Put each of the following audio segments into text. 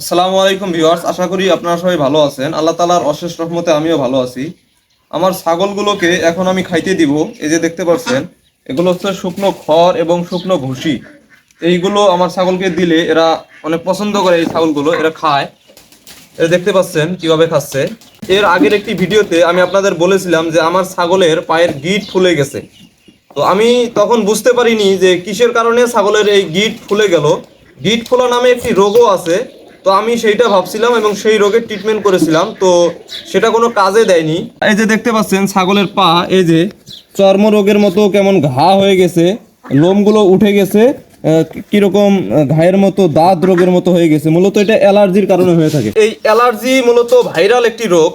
আসসালামু আলাইকুম ভিউয়ার্স, আশা করি আপনারা সবাই ভালো আছেন। আল্লাহ তাআলার অশেষ রহমতে আমিও ভালো আছি। আমার ছাগলগুলোকে এখন আমি খাইতে দিব। এই যে দেখতে পাচ্ছেন, এগুলো হচ্ছে শুকনো খড় এবং শুকনো ভুসি। এইগুলো আমার ছাগলকে দিলে এরা অনেক পছন্দ করে। এই ছাগলগুলো এরা খায়। এটা দেখতে পাচ্ছেন কিভাবে খাচ্ছে। এর আগের একটি ভিডিওতে আমি আপনাদের বলেছিলাম যে আমার ছাগলের পায়ের গিঁট ফুলে গেছে। তো আমি তখন বুঝতে পারিনি যে কিসের কারণে ছাগলের এই গিঁট ফুলে গেল। গিঁট ফোলা নামে একটি রোগও আছে। তো আমি সেইটা ভাবছিলাম এবং সেই রোগের ট্রিটমেন্ট করেছিলাম, তো সেটা কোনো কাজে দেয়নি। এই যে দেখতে পাচ্ছেন ছাগলের পা, এই যে চর্মরোগের মতো কেমন ঘা হয়ে গেছে, লোমগুলো উঠে গেছে, কিরকম ঘায়ের মতো দাঁত রোগের মতো হয়ে গেছে। মূলত এটা অ্যালার্জির কারণে হয়ে থাকে। এই অ্যালার্জি মূলত ভাইরাল একটি রোগ।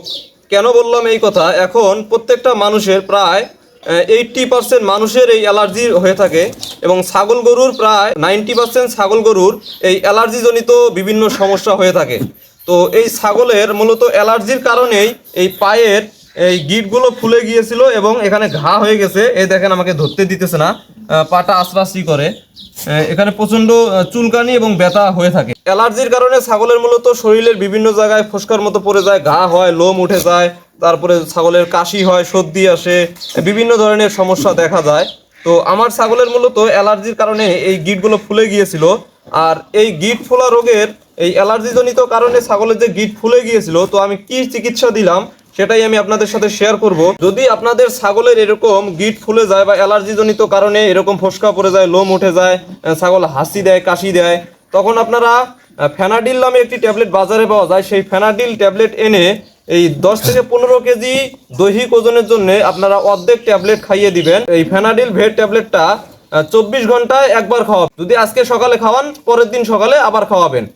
কেন বললাম এই কথা? এখন প্রত্যেকটা মানুষের প্রায় 80% মানুষের এই অ্যালার্জি হয়ে থাকে এবং ছাগল গরুর প্রায় 90% ছাগল গরুর এই অ্যালার্জিজনিত বিভিন্ন সমস্যা হয়ে থাকে। তো এই ছাগলের মূলত অ্যালার্জির কারণেই এই পায়ের এই গিঁটগুলো ফুলে গিয়েছিল এবং এখানে ঘা হয়ে গেছে। এই দেখেন, আমাকে ধরতে দিতেছে না, পাটা আশ্রাসি করে। এখানে প্রচণ্ড চুলকানি এবং ব্যথা হয়ে থাকে। অ্যালার্জির কারণে ছাগলের মূলত শরীরের বিভিন্ন জায়গায় ফোস্কার মতো পড়ে যায়, ঘা হয়, লোম উঠে যায়, তারপরে ছাগলের কাশি হয়, সর্দি আসে, বিভিন্ন ধরনের সমস্যা দেখা যায়। তো আমার ছাগলের মূলত অ্যালার্জির কারণে এই গিঁটগুলো ফুলে গিয়েছিল। আর এই গিঁট ফোলা রোগের এই অ্যালার্জিজনিত কারণে ছাগলের যে গিঁট ফুলে গিয়েছিল, তো আমি কি চিকিৎসা দিলাম সেটাই আমি আপনাদের সাথে শেয়ার করব। যদি আপনাদের ছাগলের এরকম গিঁট ফুলে যায় বা অ্যালার্জিজনিত কারণে এরকম ফোস্কা পড়ে যায়, লোম উঠে যায়, ছাগল হাসি দেয়, কাশি দেয়, তখন আপনারা ফেনাডিল নামে একটি ট্যাবলেট বাজারে পাওয়া যায়। সেই ফেনাডিল ট্যাবলেট এনে এই 10 থেকে 15 কেজি দৈহিক ওজনের জন্য আপনারা অর্ধেক ট্যাবলেট খাইয়ে দিবেন। এই ফেনাডিল ভেট ট্যাবলেটটা 24 ঘন্টায় একবার খাওয়াবেন। যদি আজকে সকালে খাওয়ান, পরের দিন সকালে আবার খাওয়াবেন।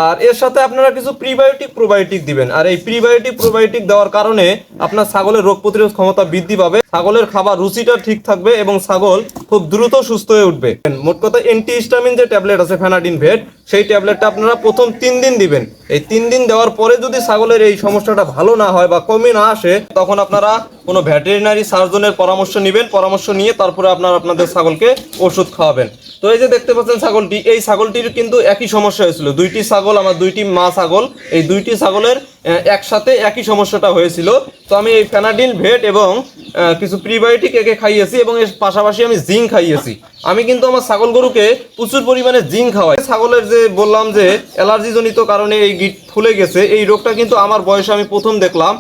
আর এর সাথে আপনারা কিছু প্রিবায়োটিক প্রোবায়োটিক দিবেন। আর এই প্রিবায়োটিক প্রোবায়োটিক দেওয়ার কারণে আপনার ছাগলের রোগ প্রতিরোধ ক্ষমতা বৃদ্ধি পাবে, ছাগলের খাবার রুচিটা ঠিক থাকবে এবং ছাগল খুব দ্রুত সুস্থ হয়ে উঠবে। মোট কথা, অ্যান্টিহিস্টামিন যে ট্যাবলেট আছে ফেনাডিন ভেট, সেই ট্যাবলেটটা আপনারা প্রথম 3 দিন দিবেন। এই 3 দিন দেওয়ার পরে যদি ছাগলের এই সমস্যাটা ভালো না হয় বা কমে না আসে, তখন আপনারা কোনো ভেটেরিনারি সার্জনের পরামর্শ নেবেন। পরামর্শ নিয়ে তারপরে আপনারা আপনাদের ছাগলকে ওষুধ খাওয়াবেন। তো এই যে দেখতে পাচ্ছেন ছাগলটি, এই ছাগলটির কিন্তু একই সমস্যা হয়েছিল। দুইটি ছাগল, আমার দুইটি মা ছাগল, এই দুইটি ছাগলের একসাথে একই সমস্যাটা হয়েছিল। তো আমি এই ফেনাডিল ভেট এবং কিছু প্রিবায়োটিক একে খাইয়েছি এবং এর পাশাপাশি আমি জিঙ্ক খাইয়েছি। আমি কিন্তু আমার ছাগল গরুকে প্রচুর পরিমাণে জিঙ্ক খাওয়াই। ছাগলের যে বললাম যে অ্যালার্জিজনিত কারণে এই গিঁট ফুলে গেছে, এই রোগটা কিন্তু আমার বয়সে আমি প্রথম দেখলাম।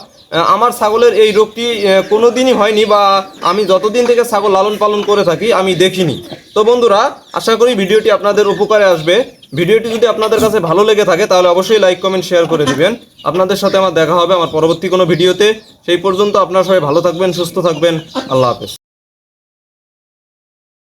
আমার ছাগলের এই রোগটি কোনো দিনই হয়নি, বা আমি যতদিন থেকে ছাগল লালন পালন করে থাকি আমি দেখিনি। তো বন্ধুরা, আশা করি ভিডিওটি আপনাদের উপকারে আসবে। ভিডিওটি যদি আপনাদের কাছে ভালো লেগে থাকে তাহলে অবশ্যই লাইক, কমেন্ট, শেয়ার করে দিবেন। আপনাদের সাথে আমার দেখা হবে আমার পরবর্তী কোনো ভিডিওতে। সেই পর্যন্ত আপনারা সবাই ভালো থাকবেন, সুস্থ থাকবেন। আল্লাহ হাফেজ।